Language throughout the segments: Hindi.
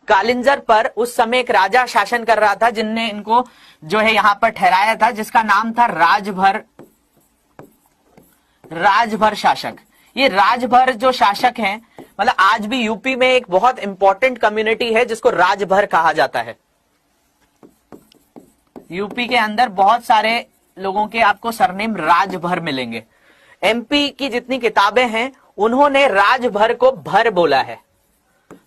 कालिंजर पर उस समय एक राजा शासन कर रहा था जिनने इनको जो है यहां पर ठहराया था, जिसका नाम था राजभर शासक। ये राजभर जो शासक हैं, मतलब आज भी यूपी में एक बहुत इंपॉर्टेंट कम्युनिटी है जिसको राजभर कहा जाता है। यूपी के अंदर बहुत सारे लोगों के आपको सरनेम राजभर मिलेंगे। एमपी की जितनी किताबें हैं उन्होंने राजभर को भर बोला है,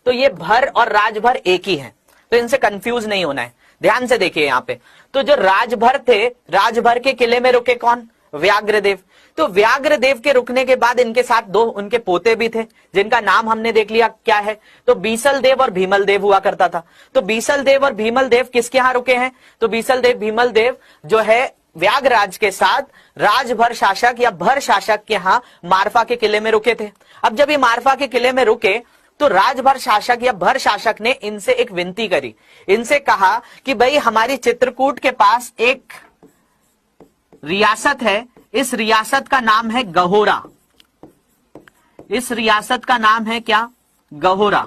तो ये भर और राजभर एक ही है, तो इनसे कंफ्यूज नहीं होना है। ध्यान से देखिए यहां पे, तो जो राजभर थे, राजभर के किले में रुके कौन? व्याघ्रदेव। तो व्याघ्रदेव के रुकने के बाद इनके साथ दो उनके पोते भी थे जिनका नाम हमने देख लिया क्या है, तो बीसल देव और भीमल देव हुआ करता था। तो बीसल देव और भीमल देव किसके यहां रुके हैं? तो बीसल देव भीमल देव जो है व्याघराज के साथ राजभर शासक या भर शासक के यहां मारफा के किले में रुके थे। अब जब ये मारफा के किले में रुके तो राजभर शासक या भर शासक ने इनसे एक विनती करी, इनसे कहा कि भाई हमारी चित्रकूट के पास एक रियासत है, इस रियासत का नाम है गहोरा। इस रियासत का नाम है क्या? गहोरा।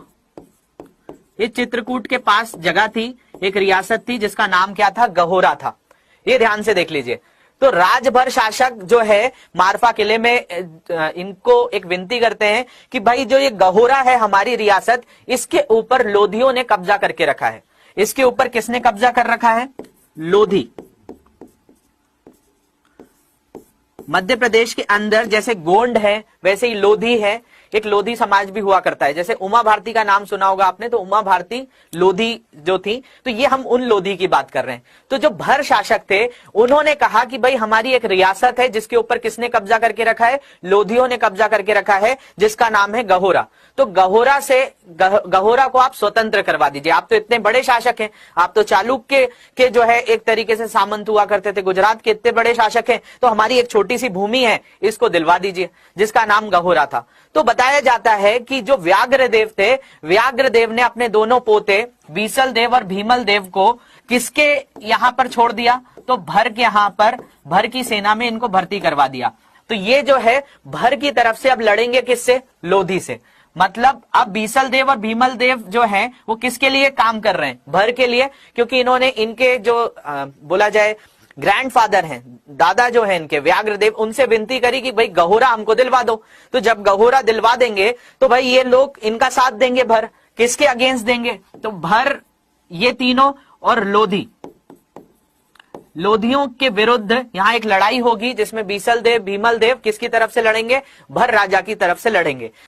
ये चित्रकूट के पास जगह थी, एक रियासत थी जिसका नाम क्या था? गहोरा था। ये ध्यान से देख लीजिए। तो राजभर शासक जो है मारफा किले में इनको एक विनती करते हैं कि भाई जो ये गहोरा है हमारी रियासत, इसके ऊपर लोधियों ने कब्जा करके रखा है। इसके ऊपर किसने कब्जा कर रखा है? लोधी। मध्य प्रदेश के अंदर जैसे गोंड है वैसे ही लोधी है, एक लोधी समाज भी हुआ करता है। जैसे उमा भारती का नाम सुना होगा आपने, तो उमा भारती लोधी जो थी, तो ये हम उन लोधी की बात कर रहे हैं। तो जो भर शासक थे उन्होंने कहा कि भाई हमारी एक रियासत है जिसके ऊपर किसने कब्जा करके रखा है? लोधियों ने कब्जा करके रखा है, जिसका नाम है गहोरा। तो गहोरा से गहोरा को आप स्वतंत्र करवा दीजिए। आप तो इतने बड़े शासक हैं, आप तो चालुक्य के जो है एक तरीके से सामंत हुआ करते थे, गुजरात के इतने बड़े शासक हैं, तो हमारी एक छोटी सी भूमि है इसको दिलवा दीजिए, जिसका नाम गहोरा था। तो बताया जाता है कि जो व्याघ्रदेव थे, व्याघ्रदेव ने अपने दोनों पोते बीसल देव और भीमल देव को किसके यहां पर छोड़ दिया? तो भर के यहां पर, भर की सेना में इनको भर्ती करवा दिया। तो ये जो है भर की तरफ से अब लड़ेंगे किससे? लोधी से। मतलब अब बीसल देव और भीमल देव जो हैं वो किसके लिए काम कर रहे हैं? भर के लिए, क्योंकि इन्होंने इनके जो बोला जाए ग्रैंडफादर हैं, दादा जो है इनके व्याघ्रदेव, उनसे विनती करी कि भाई गहोरा हमको दिलवा दो। तो जब गहोरा दिलवा देंगे तो भाई ये लोग इनका साथ देंगे। भर किसके अगेंस्ट देंगे? तो भर ये तीनों और लोधियों के विरुद्ध यहां एक लड़ाई होगी जिसमें बीसल देव भीमल देव किसकी तरफ से लड़ेंगे? भर राजा की तरफ से लड़ेंगे।